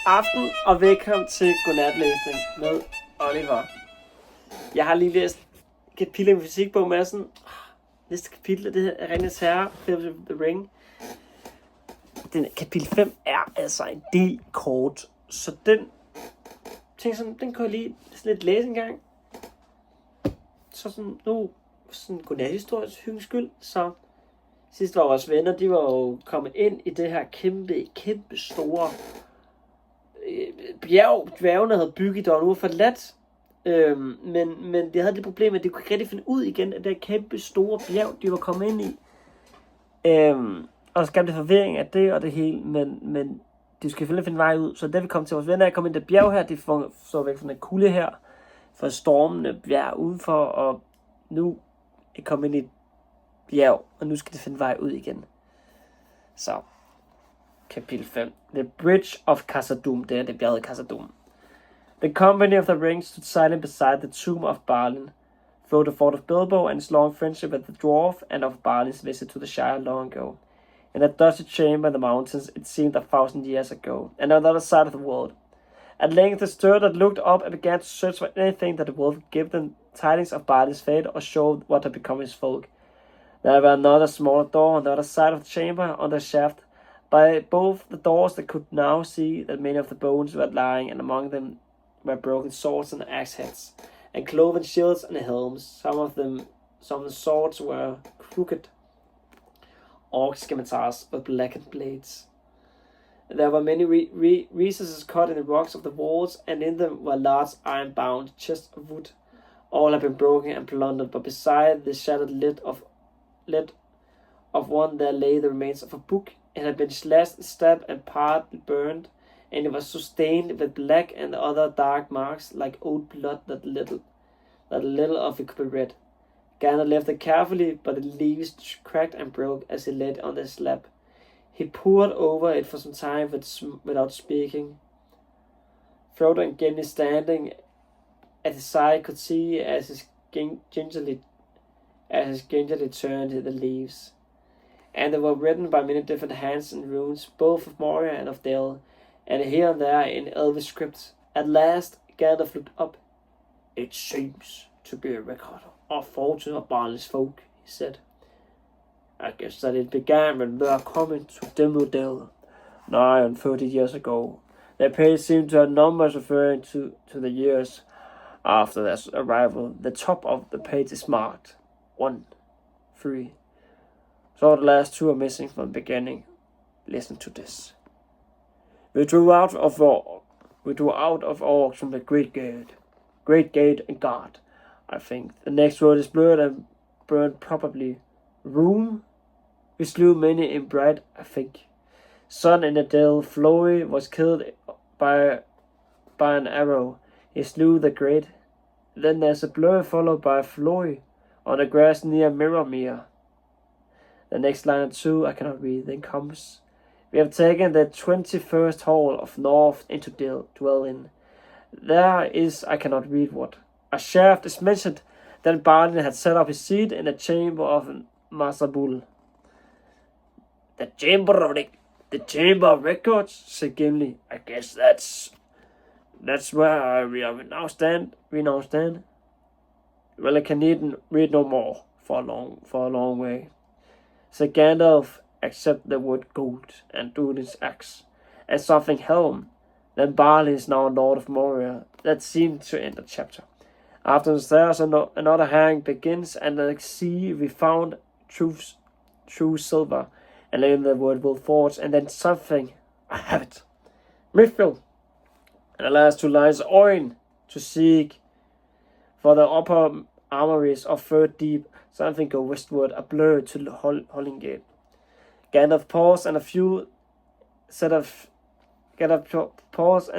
Aften og velkommen til Godnatlæsning med Oliver. Jeg har lige læst kapitel i fysikbog med sådan. Næste kapitel af det her er Ringens Herre, Fellowship of the Ring. Kapitel 5 er altså en del kort, så den kan jeg lige lidt læse en gang. Så sådan nu sådan godnathistoriens hyggens skyld, så sidst var vores venner, de var jo kommet ind i det her kæmpe store bjerg, dværgene havde bygget, der var nu forladt. Men de havde det problem, at de kunne ikke rigtig finde ud igen af det kæmpe store bjerg, de var kommet ind i. Og skabte forvirring af det og det hele, men de skulle selvfølgelig finde vej ud. Så da vi kom til vores venner, jeg kom ind i det bjerg her, de så væk fra den kulde her, for stormende bjerg udenfor, og nu er kommet ind i et bjerg, og nu skal de finde vej ud igen. Så kapitel 5. The Bridge of Khazad-Dûm. Det er det bjerget Khazad-Dûm. The company of the ring stood silent beside the tomb of Balin, through the thought of Bilbo and his long friendship with the dwarf, and of Balin's visit to the Shire long ago. In a dusty chamber in the mountains, it seemed 1,000 years ago, and on the other side of the world. At length they stirred and looked up and began to search for anything that the wolf would give them tidings of Balin's fate or show what had become his folk. There were another smaller door on the other side of the chamber, on the shaft. By both the doors they could now see that many of the bones were lying, and among them were broken swords and axe heads, and cloven shields and helms. Some of the swords were crooked orc scimitars with blackened blades. There were many recesses cut in the rocks of the walls, and in them were large iron-bound chests of wood. All had been broken and plundered, but beside the shattered lid of one there lay the remains of a book. It had been slashed, stabbed, and partly burned, and it was so stained with black and other dark marks like old blood that little of it could be read. Gandalf left it carefully, but the leaves cracked and broke as he laid it on the slab. He pored over it for some time without speaking. Frodo and Gimli, standing at his side, could see as his gingerly turned the leaves. And they were written by many different hands and runes, both of Moria and of Dale, and here and there in Elvish script. At last, Gandalf looked up. "It seems to be a record of fortune of Balin's folk," he said. "I guess that it began when their coming to Dimrodale, nigh on 30 years ago. Their page seemed to have numbers referring to the years after their arrival. The top of the page is marked 1, 3. So the last 2 are missing from the beginning. Listen to this. We drew out of orcs from the great gate and guard, I think. The next word is blurred and burned, probably. Room. We slew many in bright, I think. Son in the dell, Flory was killed by an arrow. He slew the great. Then there's a blur followed by Flory on the grass near Mirrormere. The next line or 2 I cannot read. Then comes, we have taken the 21st hall of North into dwell in. There is, I cannot read what. A shaft is mentioned. Then Balin had set up his seat in the chamber of Mazabul. The chamber of records, said Gimli. I guess that's where we now stand. Well, I can read no more for a long way. Said Gandalf, except the word gold and Durin's axe, and something helm. Then Balin is now Lord of Moria. That seemed to end the chapter. After the stairs, another hang begins, and at the sea we found true silver, and then the word will forge, and then something. I have it. Mithril. And the last 2 lines, Oin, to seek for the upper armories of Third Deep. Something go westward, a blur to Hollingate. Gandalf paused and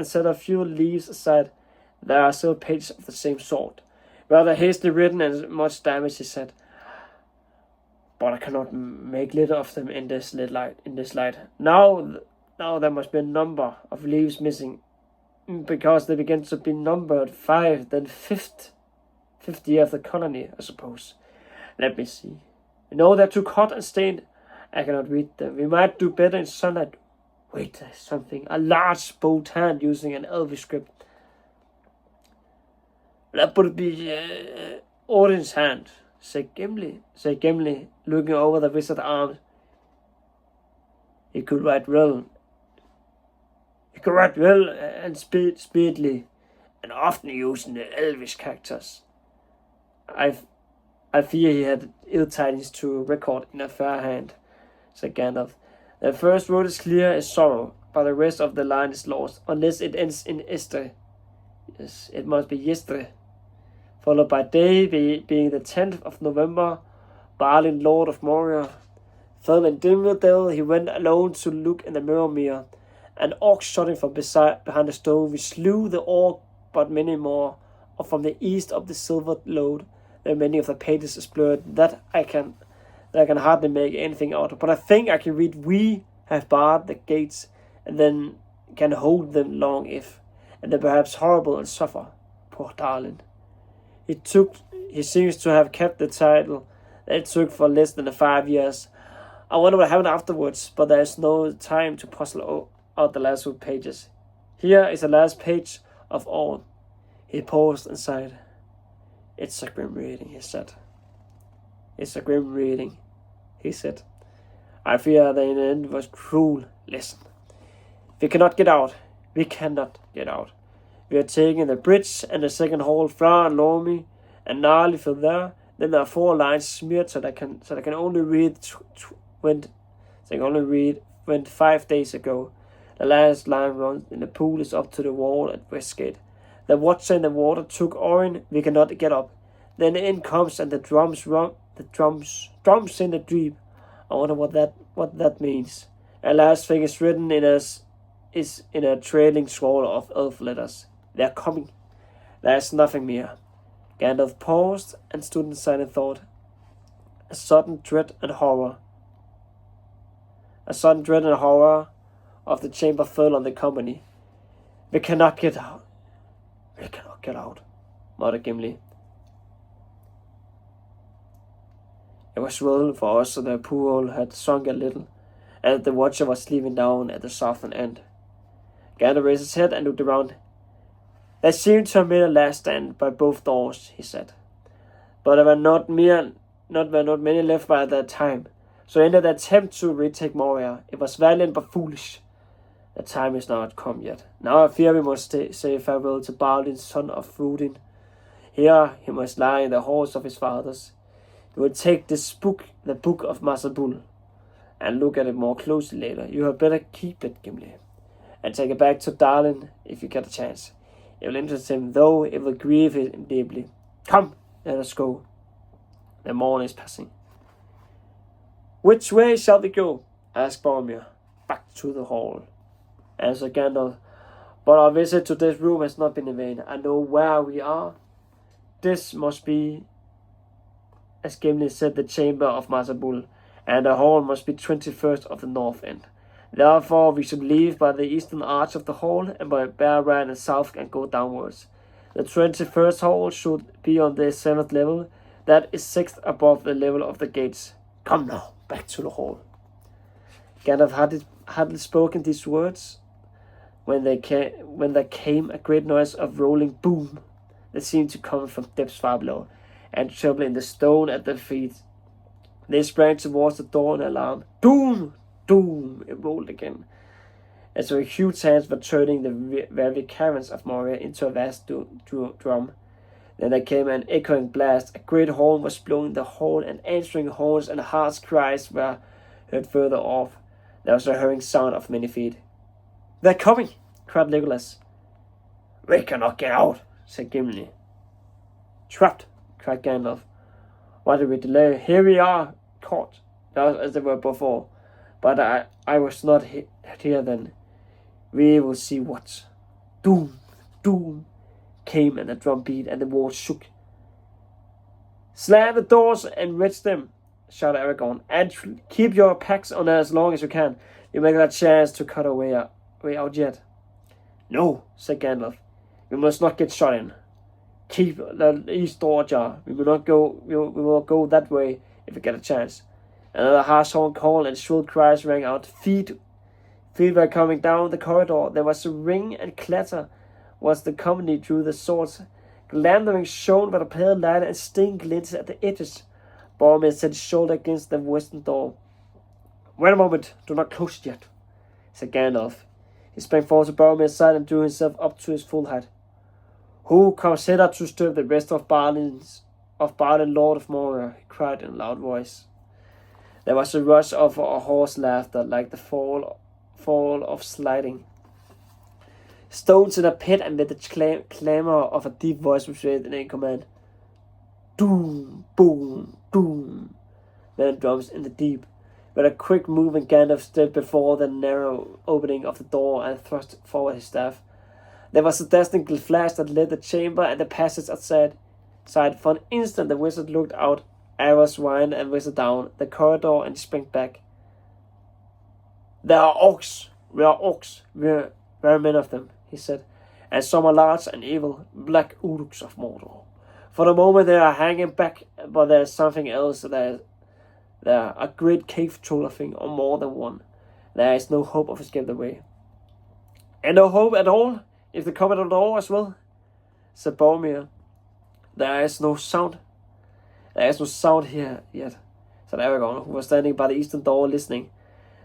set a few leaves aside. There are still pages of the same sort. Rather hastily written and much damage, he said. But I cannot make little of them in this light. Now there must be a number of leaves missing, because they begin to be numbered 5, then 5th year of the colony, I suppose. Let me see. They're too cut and stained. I cannot read them. We might do better in sunlight. Wait, there's something. A large bold hand using an elvish script. That would be Odin's hand, said Gimli, looking over the wizard's arms. He could write well. And speedily, and often using the elvish characters. I fear he had ill tidings to record in a fair hand, said Gandalf. The first word is clear as sorrow, but the rest of the line is lost, unless it ends in Estre. Yes, it must be Yestre. Followed by day, being the 10th of November, Balin, Lord of Moria, fell in Dimmeldale. He went alone to look in the mirror. An orc shouting from behind the stone. We slew the orc, but many more. Or from the east of the silver load, where many of the pages is blurred. That I can hardly make anything out. But I think I can read. We have barred the gates, and then can hold them long if, and then perhaps horrible and suffer. Poor darling. He seems to have kept the title that it took for less than 5 years. I wonder what happened afterwards, but there is no time to puzzle out the last few pages. Here is the last page of all. He paused and sighed. It's a grim reading, he said. It's a grim reading, he said. I fear the end was cruel. Listen. We cannot get out. We cannot get out. We are taking the bridge and the second hall far and Lormy and gnarly from there. Then there are 4 lines smeared so they can only read went 5 days ago. The last line runs in the pool is up to the wall at Westgate. The watcher in the water took Orin. We cannot get up. Then in comes and the drums in the deep. I wonder what that means. A last thing is written in a trailing scroll of elf letters. They are coming. There is nothing mere. Gandalf paused and stood in silent thought. A sudden dread and horror of the chamber fell on the company. We cannot get out. We cannot get out, muttered Gimli. It was well for us that the pool had sunk a little, and that the watcher was sleeping down at the southern end. Gandalf raised his head and looked around. They seemed to have made a last stand by both doors, he said. But there were not many left by that time, so in the attempt to retake Moria, it was valiant but foolish. The time is not come yet. Now I fear we must say farewell to Balin, son of Rúdin. Here he must lie in the halls of his fathers. We will take this book, the book of Mazabul, and look at it more closely later. You had better keep it, Gimli, and take it back to Darlin if you get a chance. It will interest him, though it will grieve him deeply. Come, let us go. The morn is passing. Which way shall we go? Asked Boromir. Back to the hall, answered Gandalf. But our visit to this room has not been in vain. I know where we are. This must be, as Gimli said, the chamber of Mazabul, and the hall must be 21st of the north end. Therefore, we should leave by the eastern arch of the hall, and by Bear Run and south and go downwards. The 21st hall should be on the 7th level. That is 6th above the level of the gates. Come now, back to the hall. Gandalf hadn't spoken these words when there came a great noise of rolling boom that seemed to come from depths far below, and trembled in the stone at their feet. They sprang towards the door in alarm. Doom! Doom! It rolled again, as though huge hands were turning the very caverns of Moria into a vast drum. Then there came an echoing blast. A great horn was blown in the hall, and answering horns and harsh cries were heard further off. There was a hurrying sound of many feet. They're coming! Cried Legolas. We cannot get out, said Gimli. Trapped! Cried Gandalf. Why did we delay? Here we are, caught, as they were before. But I was not here then. We will see what. Doom! Doom! Came and the drum beat and the walls shook. Slam the doors and wedge them, shouted Aragorn, and keep your packs on as long as you can. You may get a chance to cut our way out yet. No, said Gandalf. We must not get shot in. Keep the east door ajar. We will go that way if we get a chance. Another harsh horn call and shrill cries rang out. Feet Feet were coming down the corridor. There was a ring and clatter as the company drew the swords. Glamouring shone by the pale light and sting glinted at the edges. Boromir set his shoulder against the western door. Wait a moment, do not close it yet, said Gandalf. He sprang forward to Boromir's side and drew himself up to his full height. Who comes hither to disturb the rest of Balin, Lord of Moria? He cried in a loud voice. There was a rush of a hoarse laughter, like the fall of sliding stones in a pit, and with the clamor of a deep voice was raised in a command. Doom, boom, doom, went drums in the deep. With a quick movement, Gandalf stood before the narrow opening of the door and thrust forward his staff. There was a dazzling flash that lit the chamber and the passage outside. For an instant, the wizard looked out, arrows whined and whistled down the corridor, and sprang back. There are orcs. We are orcs. There are many of them, he said, and some are large and evil, black uruks of Mordor. For the moment they are hanging back, but there is something else. There a great cave troll thing, or more than one. There is no hope of escape the way. And no hope at all, if they come at all as well, said Boromir. There is no sound. There is no sound here yet, said Aragorn, who was standing by the eastern door listening.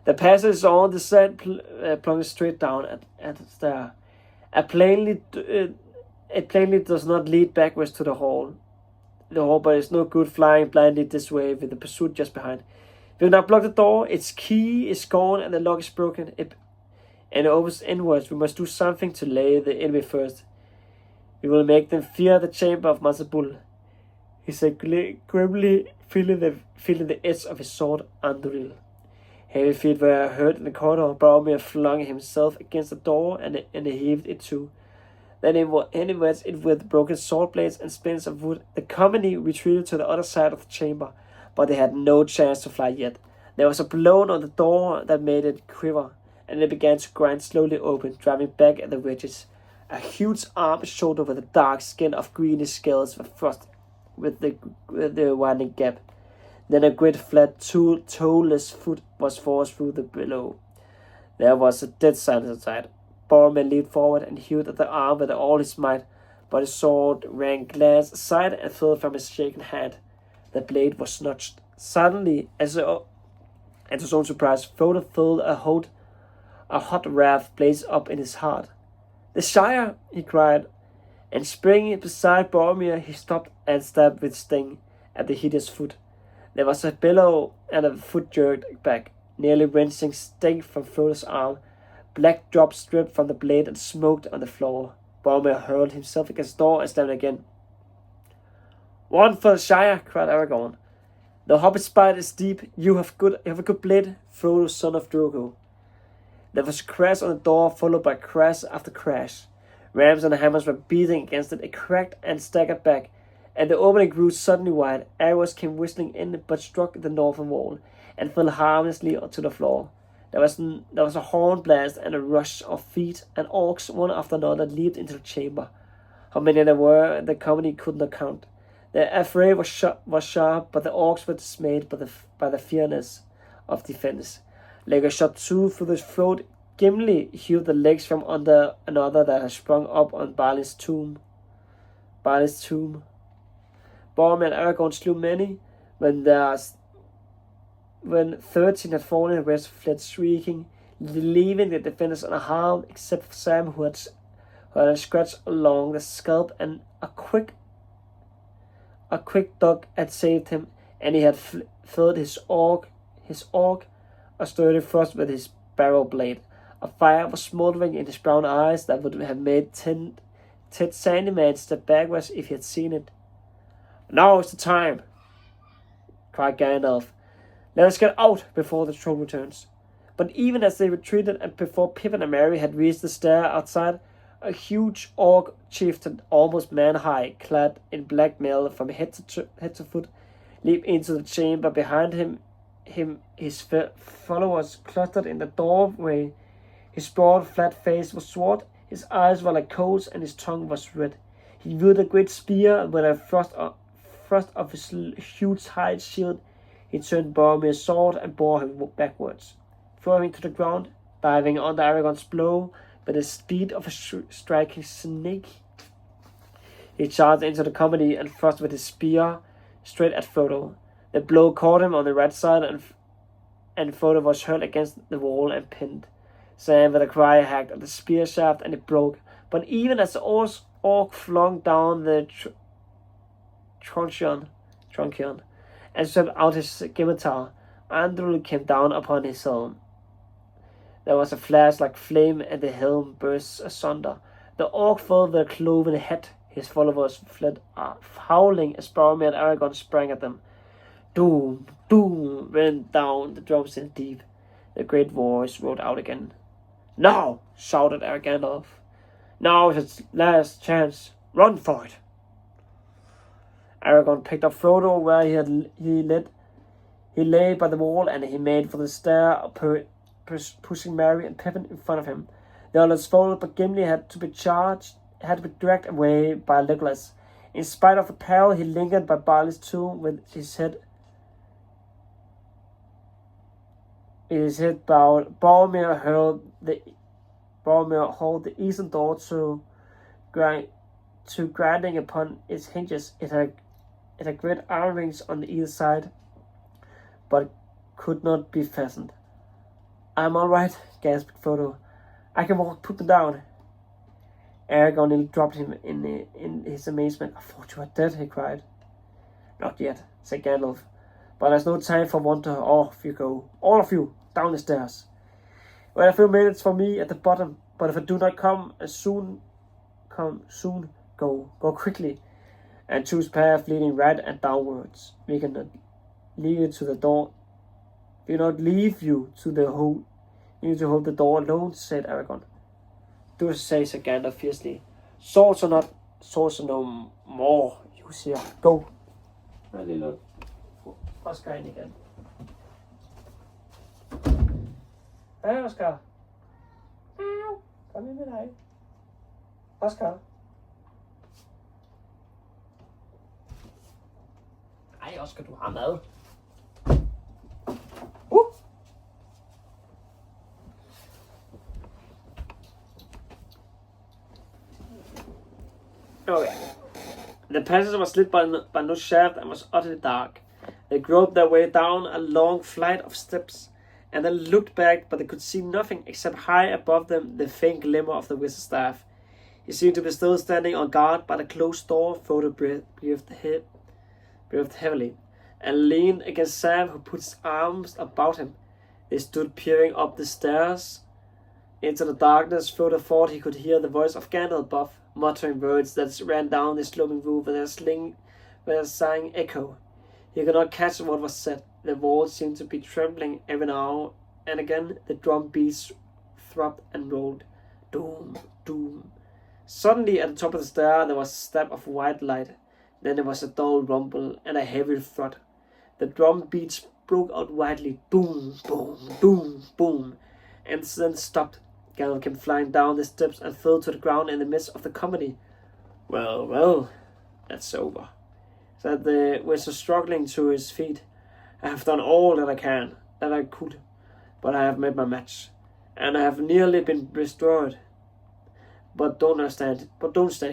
The passage on the side plunged straight down at the stair. It plainly does not lead backwards to the hall. But it's no good flying blindly this way with the pursuit just behind. We will now block the door. Its key is gone and the lock is broken. And it opens inwards. We must do something to lay the enemy first. We will make them fear the chamber of Mazabul, he said grimly, feeling the edge of his sword Anduril. Heavy feet were heard in the corridor. Boromir flung himself against the door and heaved it to. Then he went it with broken sword blades and splints of wood. The company retreated to the other side of the chamber, but they had no chance to fly yet. There was a blow on the door that made it quiver, and it began to grind slowly open, driving back at the wedges. A huge arm showed over the dark skin of greenish scales were thrust with the widening gap. Then a great flat toeless foot was forced through the below. There was a dead silence inside. Boromir leaned forward and hewed at the arm with all his might, but his sword rang glass aside and fell from his shaken hand. The blade was snatched. Suddenly, as to his own surprise, Frodo felt a hot wrath blaze up in his heart. "The Shire!" he cried, and springing beside Boromir, he stopped and stabbed with sting at the hideous foot. There was a bellow, and the foot jerked back, nearly wrenching sting from Frodo's arm. Black drops dripped from the blade and smoked on the floor. Boromir hurled himself against the door and slammed again. "One for the Shire!" cried Aragorn. "The hobbit's bite is deep. You have a good blade, Frodo, son of Drogo." There was a crash on the door, followed by crash after crash. Rams and hammers were beating against it. It cracked and staggered back, and the opening grew suddenly wide. Arrows came whistling in, but struck the northern wall and fell harmlessly to the floor. There was a horn blast and a rush of feet, and orcs, one after another, leaped into the chamber. How many there were, the company could not count. The affray was sharp, but the orcs were dismayed by the fierceness of defense. Like a shot through the throat, Gimli hewed the legs from under another that had sprung up on Balin's tomb. Boromir and Aragorn slew many. When 13 had fallen, the rest fled shrieking, leaving the defenders unharmed, except for Sam, who had a scratch along the scalp, and a quick dog had saved him, and he had filled his orc a sturdy thrust with his barrel blade. A fire was smoldering in his brown eyes that would have made Ted Sandyman step backwards if he had seen it. "Now is the time!" cried Gandalf. "Let us get out before the troll returns." But even as they retreated, and before Pippin and Merry had reached the stair outside, a huge orc chieftain, almost man-high, clad in black mail from head to foot, leaped into the chamber. Behind him his followers clustered in the doorway. His broad, flat face was swart, his eyes were like coals, and his tongue was red. He wielded a great spear, and with a thrust of his huge hide shield, he turned Boromir's sword and bore him backwards. Throwing him to the ground, diving under Aragorn's blow with the speed of a striking snake. He charged into the company and thrust with his spear straight at Frodo. The blow caught him on the right side, and Frodo was hurled against the wall and pinned. Sam with a cry hacked at the spear shaft, and it broke. But even as the orc flung down the truncheon and swept out his scimitar, Andúril came down upon his helm. There was a flash like flame, and the helm burst asunder. The orc fell with a cloven head. His followers fled, howling as Boromir and Aragorn sprang at them. Doom, doom, went down the drums in the deep. The great voice roared out again. Now, shouted Gandalf. Now is its last chance. Run for it. Aragorn picked up Frodo where he lay by the wall, and he made for the stair, pushing Merry and Pippin in front of him. The others followed, but Gimli had to be dragged away by Legolas. In spite of the peril, he lingered by Barley's tomb with his head bowed. Boromir hauled the eastern door to grinding upon its hinges. It had great iron rings on either side, but could not be fastened. I'm all right, gasped Frodo. I can walk. Put me down. Aragorn nearly dropped him in his amazement. I thought you were dead, he cried. Not yet, said Gandalf. But there's no time for wonder. Off you go. All of you, down the stairs. Wait a few minutes for me at the bottom, but if I do not come soon, go quickly, and choose path leading right and downwards. We cannot leave you to the door. We cannot leave you to the hole. You need to hold the door alone, said Aragorn. Do as I say, said Gandalf fiercely. Swords or not, swords are no more. You see, go. A lille Oscar ind igen. Hej, Oscar. Kom ind med dig. Oscar. Ej, Oscar, du har mad. Okay. The passage was lit by no shaft and was utterly dark. They groped their way down a long flight of steps, and then looked back, but they could see nothing except high above them the faint glimmer of the wizard's staff. He seemed to be still standing on guard by the closed door. Frodo breathed heavily, and leaned against Sam, who put his arms about him. They stood peering up the stairs. Into the darkness, Frodo thought he could hear the voice of Gandalf above, muttering words that ran down the sloping roof with a sighing echo. He could not catch what was said. The walls seemed to be trembling every now and again. The drum beats throbbed and rolled. Doom, doom. Suddenly, at the top of the stair, there was a stab of white light. Then there was a dull rumble and a heavy thud. The drum beats broke out widely. Boom, boom, boom, boom, and then stopped. Gandalf came flying down the steps and fell to the ground in the midst of the company. Well, well, that's over, said the wizard, struggling to his feet. I have done all that I could, but I have made my match, and I have nearly been destroyed. But don't stand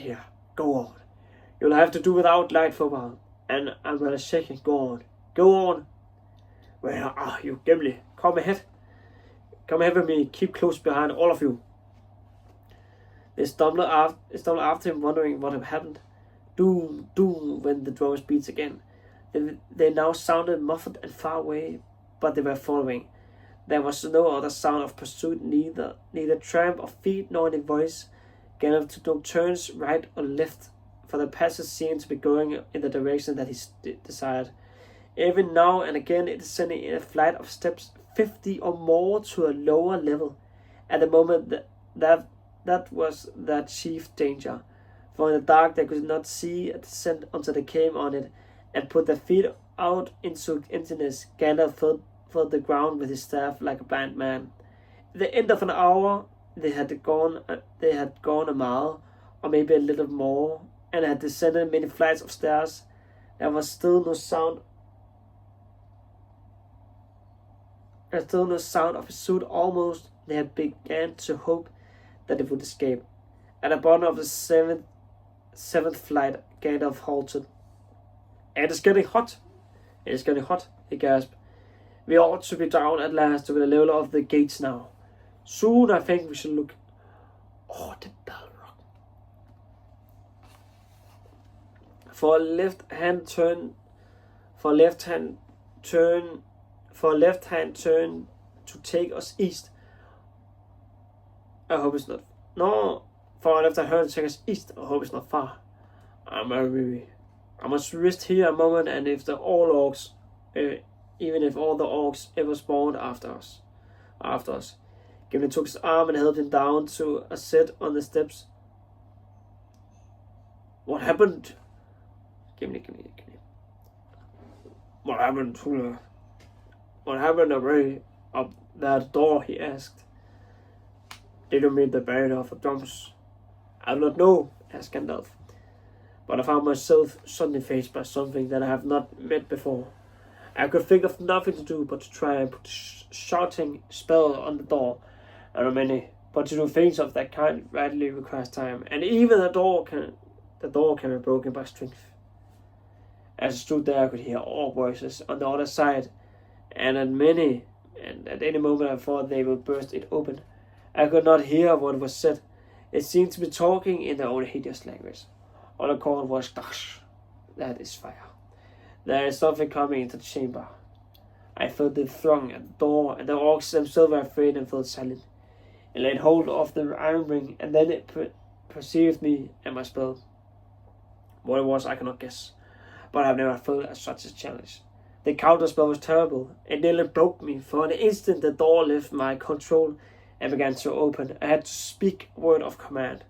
here. Go on. You'll have to do without light for a while, and I'm rather shaking. Go on. Go on. Where are you, Gimli? Come ahead. Come ahead with me. Keep close behind, all of you. They stumbled after him, wondering what had happened. Doom, doom, went the drum's beats again. They now sounded muffled and far away, but they were following. There was no other sound of pursuit, neither tramp of feet nor any voice. Gandalf took no turns right or left, for the passage seemed to be going in the direction that he desired. Every now and again it descended in a flight of steps, 50 or more, to a lower level. At the moment that was their chief danger, for in the dark they could not see a descent until they came on it and put their feet out into emptiness. Gandalf felt the ground with his staff like a blind man. At the end of an hour they had gone a mile, or maybe a little more, and had descended many flights of stairs. There was still no sound of pursuit. Almost they had began to hope that it would escape. At the bottom of the seventh flight, Gandalf halted. "It is getting hot. It is getting hot," he gasped. "We ought to be down at last to the level of the gates now. Soon I think we shall look." "Oh, the Balrog." For left hand turn to take us east. I hope it's not. No, for left hand turn to take us east. I hope it's not far. I'm very weary. I must rest here a moment, and even if all the orcs ever spawned after us. Gimli took his arm and held him down to a sit on the steps. "What happened?" Gimli. What happened away up that door?" he asked. "Did you meet the band of drums?" "I do not know," asked Gandalf. "But I found myself suddenly faced by something that I have not met before. I could think of nothing to do but to try and put a shouting spell on the door. There are many, but to do things of that kind rightly requires time, and even the door can be broken by strength." As I stood there, I could hear all voices on the other side, and at any moment I thought they would burst it open. I could not hear what was said. They seemed to be talking in their own hideous language. All I called was "Dash." That is fire. There is something coming into the chamber. I felt the throng at the door, and the orcs themselves were afraid and fell silent. It laid hold of the iron ring, and then it perceived me and my spell. What it was I cannot guess, but I have never felt such a challenge. The counter spell was terrible. It nearly broke me. For an instant the door left my control and began to open. I had to speak a word of command.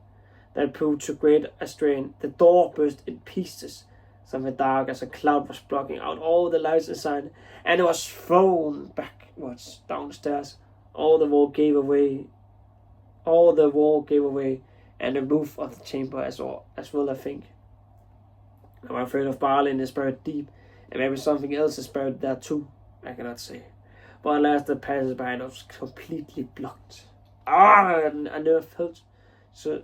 That proved too great a strain. The door burst in pieces. Something dark as a cloud was blocking out all the lights inside, and it was thrown backwards down the stairs. All the wall gave away, and the roof of the chamber as well, I think. I'm afraid of Balin is buried deep, and maybe something else is buried there too. I cannot say. But at last the passage behind us was completely blocked. I never felt so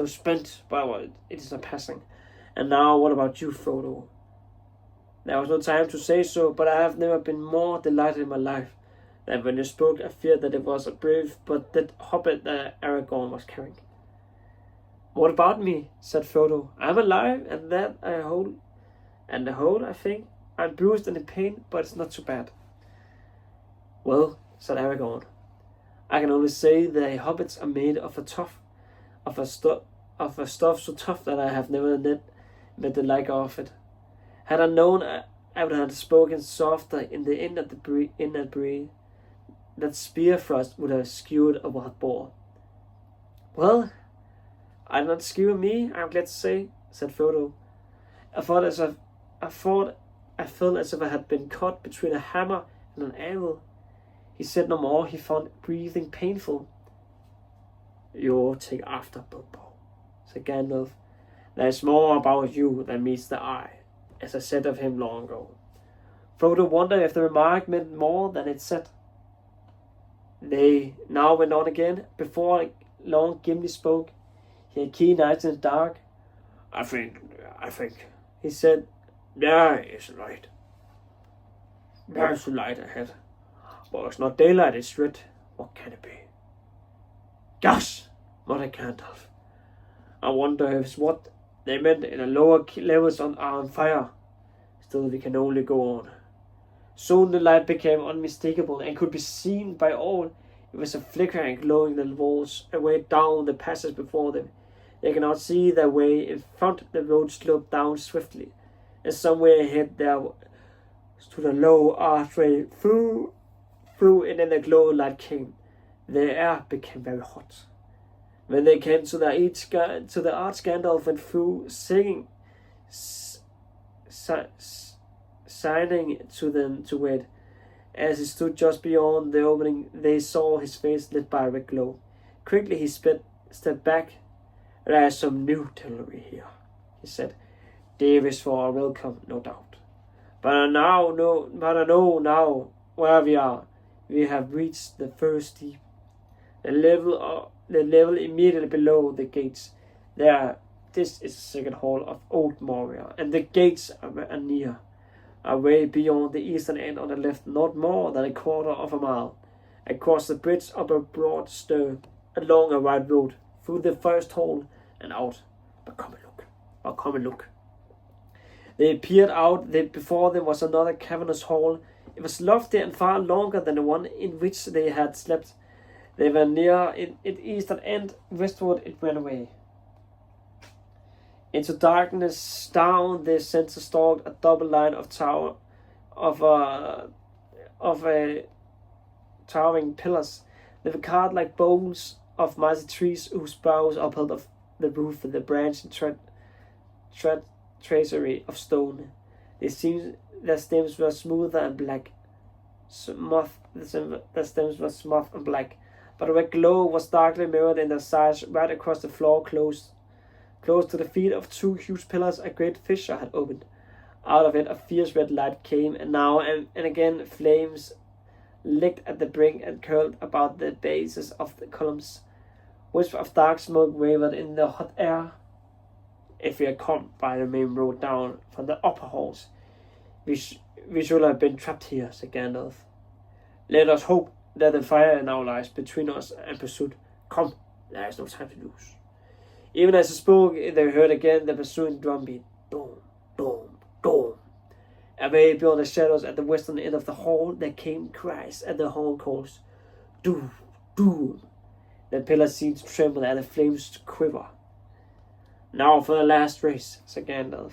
spent, but it is a passing. And now, what about you, Frodo? There was no time to say so, but I have never been more delighted in my life than when you spoke. I feared that it was a brave but dead hobbit that Aragorn was carrying. "What about me?" said Frodo. "I'm alive, and that I hold. And the whole, I think. I'm bruised and in pain, but it's not too bad." "Well," said Aragorn, "I can only say the hobbits are made of a stuff so tough that I have never met the like of it. Had I known, I would have spoken softer in the end of the breeze. That spear thrust would have skewered a wild boar." "Well, I did not skewer me, I'm glad to say," said Frodo. I felt as if I had been caught between a hammer and an anvil." He said no more. He found breathing painful. "You take after Bilbo," said Gandalf. "There is more about you than meets the eye, as I said of him long ago." Frodo wondered if the remark meant more than it said. They now went on again. Before long, Gimli spoke. He had keen eyes in the dark. I think, he said, "there is light. There is light ahead. But it's not daylight, it's red. What can it be?" "Gosh!" muttered Gandalf. "I wonder if it's what they meant in the lower levels are on fire. Still, we can only go on." Soon the light became unmistakable and could be seen by all. It was a flickering, glowing the walls away down the passage before them. They could not see their way. In front, the road sloped down swiftly, and somewhere ahead there stood a low archway through and then the glowing light came. The air became very hot. When they came to the arch, Gandalf went through, singing, signing to them to wait. As he stood just beyond the opening, they saw his face lit by a red glow. Quickly he stepped back. "There is some new territory here," he said. "Dear for our welcome, no doubt. But I know now where we are. We have reached the first deep. The level immediately below the gates. This is the second hall of Old Moria, and the gates are near. Away beyond the eastern end on the left, not more than a quarter of a mile. Across the bridge up a broad stair, along a wide road, through the first hall and out. But come and look. They appeared out. Before them was another cavernous hall. It was lofty and far longer than the one in which they had slept. They were near its eastern end. Westward it ran away. Into darkness down the center stalked a double line of towering pillars. They were carved like bones of mighty trees whose boughs upheld of the roof with the branch and tracery of stone. Their stems were smoother and black. Their stems were smooth and black, but a red glow was darkly mirrored in their sides. Right across the floor, close to the feet of two huge pillars, a great fissure had opened. Out of it a fierce red light came, and now and again flames licked at the brink and curled about the bases of the columns. Wisps of dark smoke wavered in the hot air. If we had come by the main road down from the upper halls, we should have been trapped here, said Gandalf. Let us hope that the fire now lies between us and pursuit. Come, there is no time to lose. Even as he spoke, they heard again the pursuing drumbeat. Boom, boom, boom. Away beyond the shadows at the western end of the hall, there came cries at the horn calls. Doom, doom. The pillars seemed to tremble and the flames to quiver. Now for the last race, said Gandalf.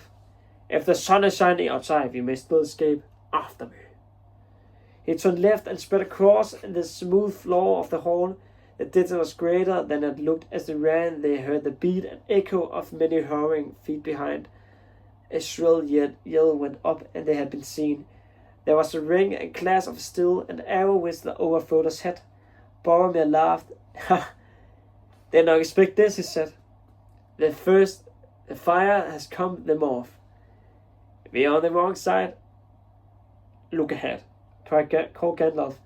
If the sun is shining outside, we may still escape. After me. He turned left and spread across the smooth floor of the hall. The distance was greater than it looked. As they ran, they heard the beat and echo of many hurrying feet behind. A shrill yell went up, and they had been seen. There was a ring and clash of steel, and arrow whistled over Frodo's head. Boromir laughed. Ha! Did not expect this, he said. The fire has come them off. We are on the wrong side. Look ahead, called Gandalf.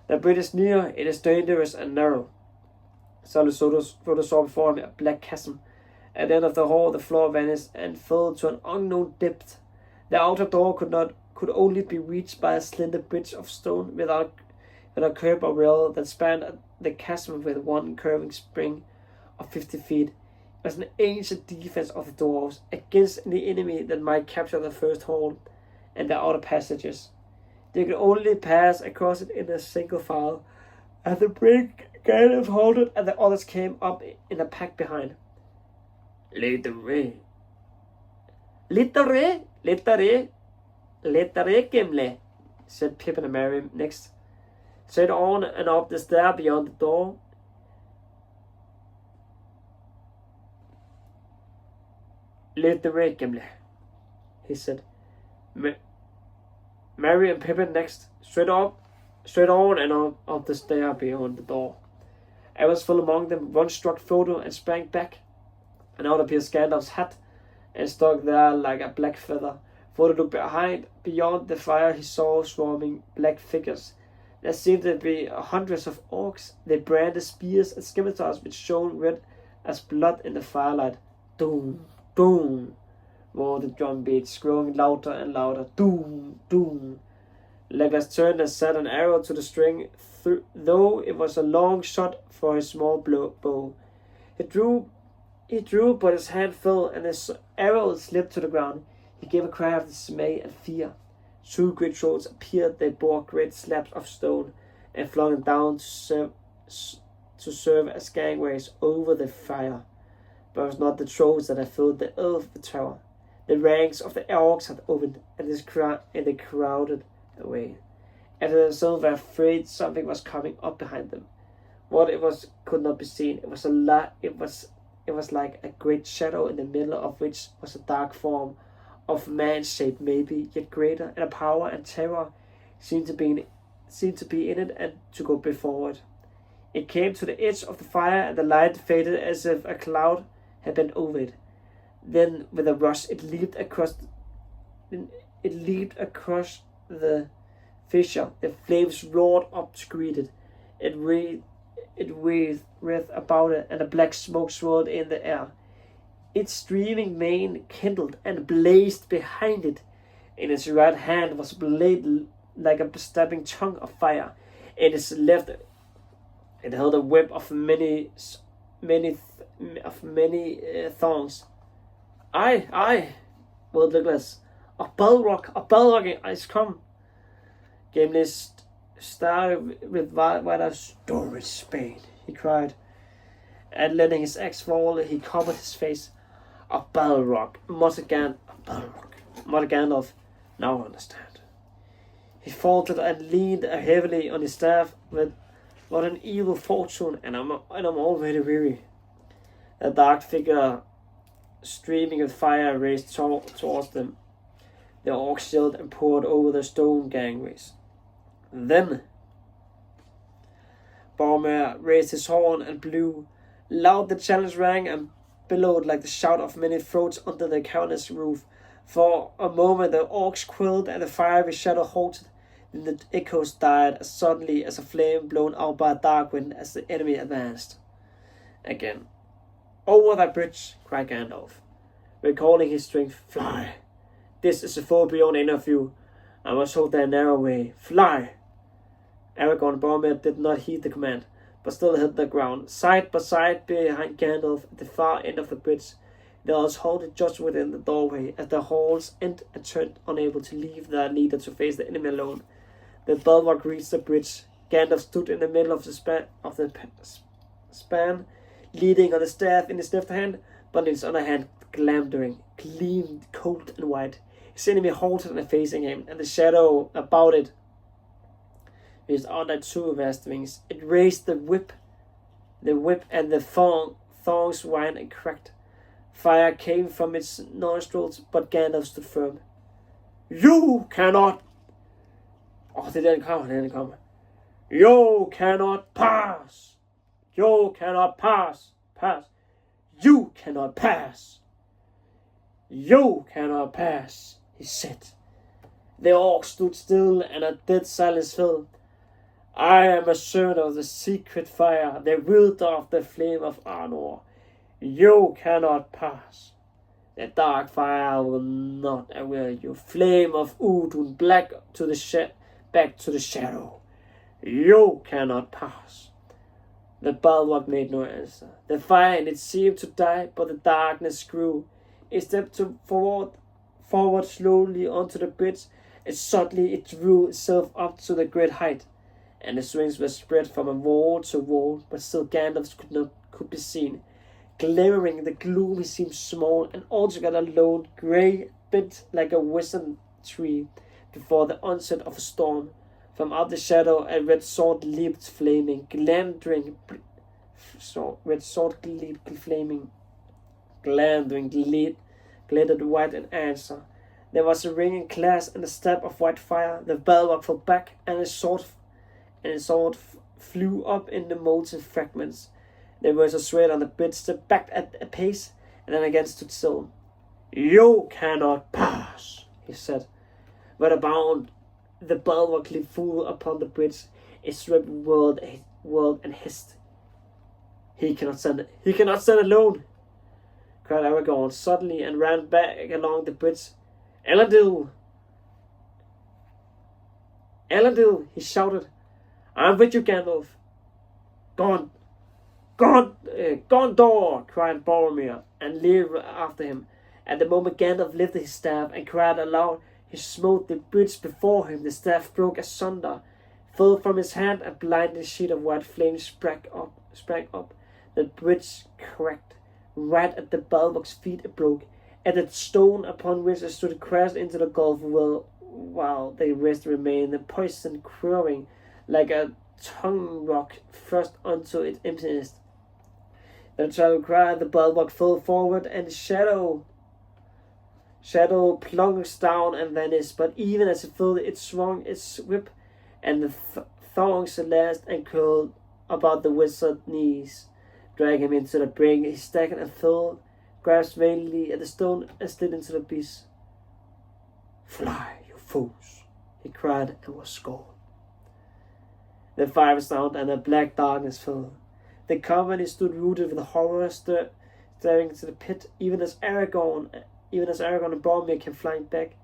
The bridge is near. It is dangerous and narrow. Frodo saw before him a black chasm. At the end of the hall, the floor vanished and fell to an unknown depth. The outer door could only be reached by a slender bridge of stone without a curb or rail that spanned the chasm with one curving spring of 50 feet. It was an ancient defense of the dwarves against any enemy that might capture the first hall and the outer passages. They could only pass across it in a single file. At the brink, Gandalf halted, and the others came up in a pack behind. Lead the way. Gimli, said Pippin and Merry next. Straight on and up the stair beyond the door. Lead the way, Gimli, he said. Merry and Pippin next. Straight on and up the stair beyond the door. Arrows fell among them. One struck Frodo and sprang back, and out appeared Gandalf's hat, and stuck there like a black feather. Frodo looked behind. Beyond the fire he saw swarming black figures. There seemed to be hundreds of orcs. They brandished spears and scimitars which shone red as blood in the firelight. Doom, doom, roared the drum beats, growing louder and louder. Doom, doom. Legolas turned and set an arrow to the string, though it was a long shot for his small bow. He drew, but his hand fell, and his arrow slipped to the ground. He gave a cry of dismay and fear. Two great trolls appeared. They bore great slabs of stone and flung them down to serve as gangways over the fire. But it was not the trolls that had filled the earth the tower. The ranks of the orcs had opened, and they crowded away. After themselves were afraid something was coming up behind them. What it was could not be seen. It was like a great shadow, in the middle of which was a dark form of man's shape, maybe yet greater, and a power and terror seemed to be in it and to go before it. It came to the edge of the fire, and the light faded as if a cloud had bent over it. Then, with a rush, it leaped across the fissure. The flames roared up to greet it. it wreathed about it, and a black smoke swirled in the air. Its streaming mane kindled and blazed behind it. In its right hand was a blade like a stabbing tongue of fire. In its left, it held a whip of many thongs. Aye, wailed Douglas. A Balrog is come. Gimli started with what storage spade, he cried. And letting his axe fall, he covered his face. A Balrog, muttered Gandalf. Now I understand. He faltered and leaned heavily on his staff with what an evil fortune, and I'm already weary. A dark figure streaming with fire raced towards them. The orcs yelled and poured over the stone gangways. Then Boromir raised his horn and blew. Loud the challenge rang and billowed like the shout of many throats under the cavernous roof. For a moment the orcs quilled and the fiery shadow halted. Then the echoes died as suddenly as a flame blown out by a dark wind as the enemy advanced. Again. Over that bridge, cried Gandalf, recalling his strength. Fly! This is a foe beyond any of you. I must hold their narrow way. Fly! Aragorn and Boromir did not heed the command, but still held their ground, side by side behind Gandalf at the far end of the bridge. They was halted just within the doorway as the halls ended and turned, unable to leave their leader to face the enemy alone. The Balrog reached the bridge. Gandalf stood in the middle of the span, leading on the staff in his left hand, but in his other hand gleamed cold and white. His enemy halted and facing him, and the shadow about it with under two vast wings. It raised the whip and the thongs whined and cracked. Fire came from its nostrils, but Gandalf stood firm. You cannot... Oh, they didn't come. You cannot pass. You cannot pass. You cannot pass. You cannot pass, he said. The orcs stood still and a dead silence fell. I am a servant of the secret fire, the wielder of the flame of Arnor. You cannot pass. The dark fire will not aware you. Flame of Udun, back to the shadow. You cannot pass. The Balrog made no answer. The fire in it seemed to die, but the darkness grew. It stepped forward slowly onto the bridge, and suddenly it drew itself up to the great height, and the swings were spread from wall to wall, but still Gandalf could be seen. Glimmering in the gloom, he seemed small and altogether alone, grey, bent like a wisdom tree before the onset of a storm. From out the shadow, a red sword leaped flaming, glittered white in answer. There was a ringing clash and a stab of white fire. The Balrog fell back, and his sword flew up in the molten fragments. There was a sweat on the bridge, stepped back at a pace, and then again stood still. You cannot pass, he said. With a bound, the Balrog leaped full upon the bridge. It swept whirled and hissed. He cannot stand alone, cried Aragorn suddenly, and ran back along the bridge. Elendil, he shouted. I'm with you, Gandalf. Gondor, cried Boromir, and leaped after him. At the moment Gandalf lifted his staff and cried aloud, he smote the bridge before him. The staff broke asunder, fell from his hand, a blinding sheet of white flame sprang up. The bridge cracked. Right at the Balrog's feet it broke, and the stone upon which it stood crashed into the gulf while the rest remained, the poison crowing like a tongue rock thrust onto its emptiness. The child cried, the Balrog fell forward, and the shadow plunged down and vanished. But even as it fell, it swung its whip, and the thongs lashed and curled about the wizard's knees, dragging him into the brink. He staggered and fell, grasped vainly at the stone, and slid into the abyss. Fly, you fools, he cried, and was gone. The fire sound and the black darkness fell. The company stood rooted with horror, staring into the pit, even as Aragorn and Boromir came flying back.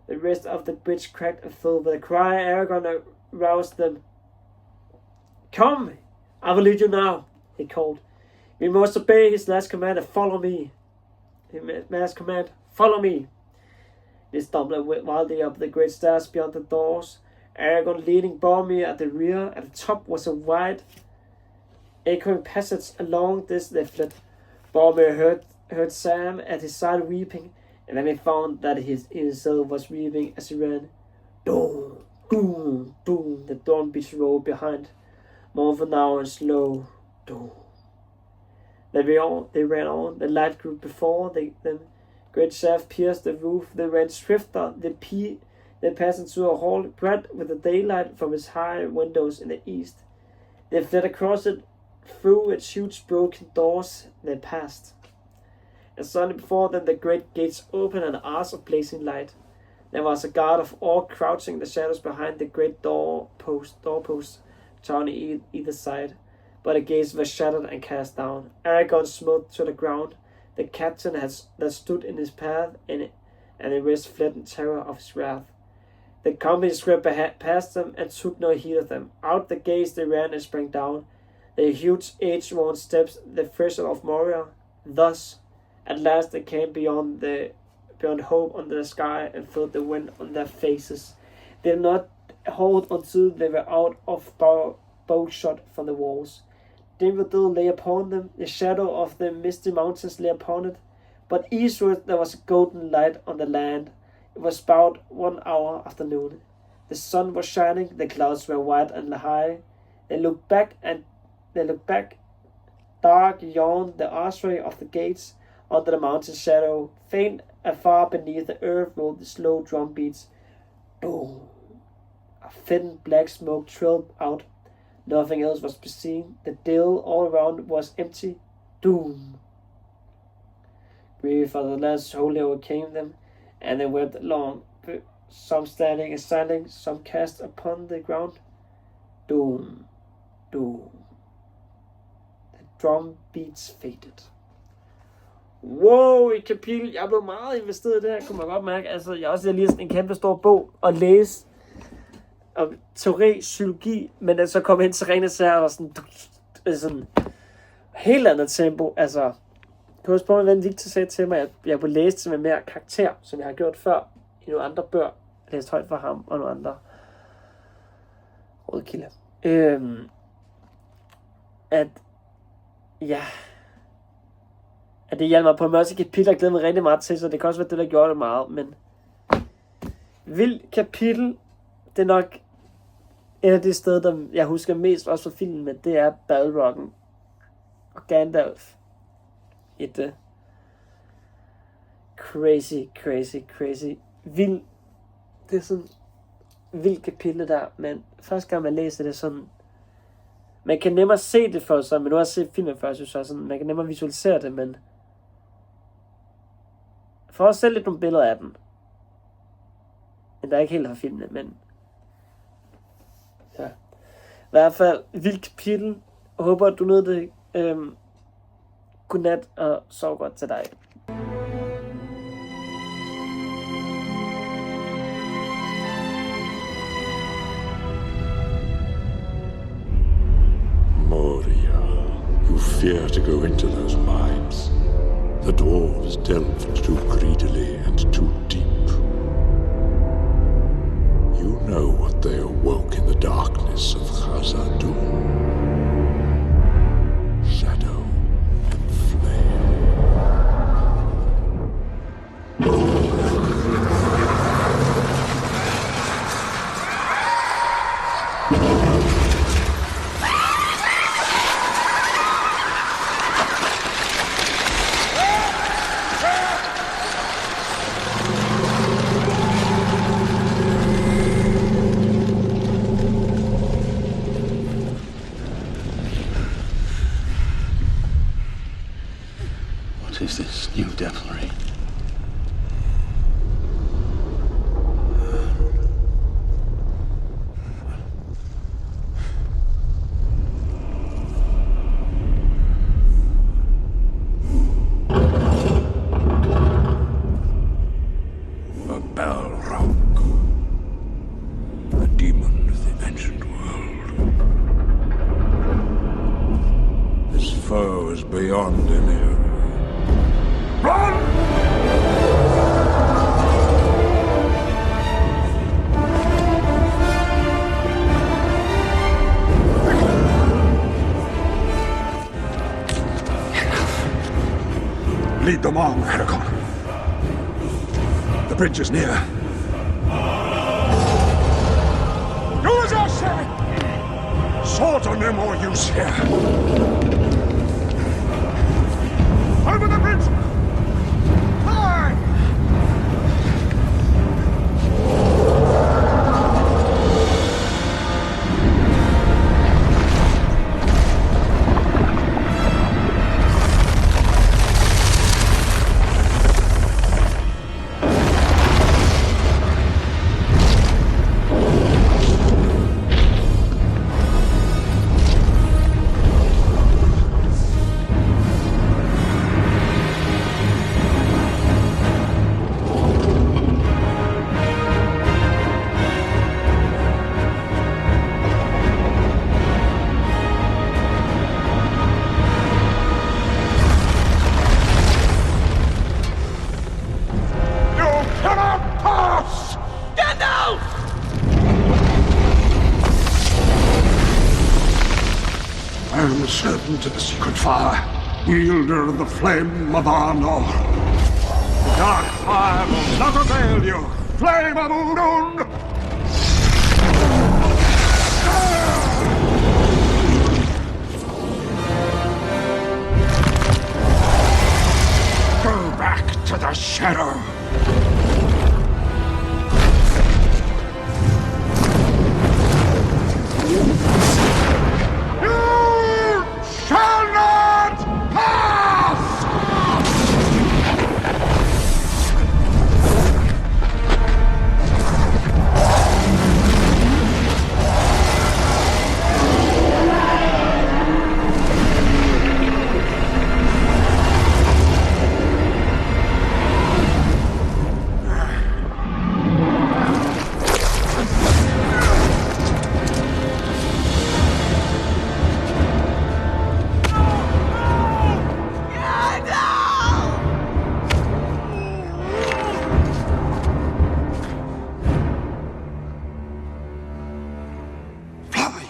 The rest of the bridge cracked and fell with a cry. Aragorn aroused them. "Come! I will lead you now," he called. "We must obey his last command and follow me." Follow me. They stumbled wildly up the great stairs beyond the doors. Aragorn leading Boromir at the rear. At the top was a wide, echoing passage. Along this they fled. Boromir heard Sam at his side weeping, and then he found that he himself was weeping as he ran. Doom, doom, doom. The dawn beats rolled behind. Mournful now and slow. Doom. They ran on. The light grew before them. Great shaft pierced the roof. They ran swifter. They passed into a hall bright with the daylight from its high windows in the east. They fled across it. Through its huge broken doors they passed. And suddenly before them the great gates opened and an arch of blazing light. There was a guard of awe crouching in the shadows behind the great doorposts turning either side. But the gates were shattered and cast down. Aragorn smote to the ground. The captain that stood in his path, and the rest fled in terror of his wrath. The company swept past them and took no heed of them. Out the gates they ran and sprang down the huge age-worn steps, the threshold of Moria. Thus, at last they came beyond hope under the sky and felt the wind on their faces. They did not hold until they were out of bowshot from the walls. Dimwardale lay upon them, the shadow of the misty mountains lay upon it, but eastward there was a golden light on the land. It was about 1 hour after noon. The sun was shining, the clouds were white and high. They looked back. Dark yawned the archway of the gates under the mountain shadow. Faint afar beneath the earth rolled the slow drum beats. Boom! A thin black smoke trailed out. Nothing else was to be seen. The dale all around was empty. Doom! Grief for the lads wholly overcame them, and they wept along, some standing and standing, some cast upon the ground. Doom! Doom! The drum beats faded. Wow, et kapitel. Jeg blev meget investeret i det her, kunne man godt mærke. Altså, jeg også lige sådan en kæmpe stor bog at læse om teori, psykologi, men da så kom hen til Ringenes Herre og sådan helt andet tempo. Altså, jeg kan huske på, at en Victor sagde til mig, at jeg kunne læse til med mere karakter, som jeg har gjort før i nogle andre bøger. Jeg læste højt for ham og nogle andre rådkilder. At det hjalp mig på en måde kapitel, jeg glæder mig rigtig meget til, så det kan også være det, der gjorde det meget, men vildt kapitel, det er nok et af de steder, der jeg husker mest også fra filmen, men det er Balrogen og Gandalf i det. Crazy. Vild. Det er sådan vildt kapitel der, men første gang man læser det sådan, man kan nemmere se det for sig, men nu har jeg set filmen før, synes jeg, sådan, man kan nemmere visualisere det, men for at selv lidt nogle billeder af den. Men der er ikke helt fra filmen, men ja. I hvert fald, vildt kapitel. Jeg håber, at du nød det. Godnat og sov godt til dig. Moria, you fear to go into those mines. The dwarves delved too greedily and too deep. You know what they awoke in the darkness of Khazad-Dûm. Shadow and flame. What is this new devilry? foe is beyond any. Run! Lead them on, Aragorn. The bridge is near. Do as I say! Swords are no more use here. Over the bridge! High! I am servant of the secret fire, wielder of the flame of Arnor. The dark fire will not avail you, flame of Udun! Go back to the shadow!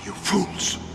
You fools!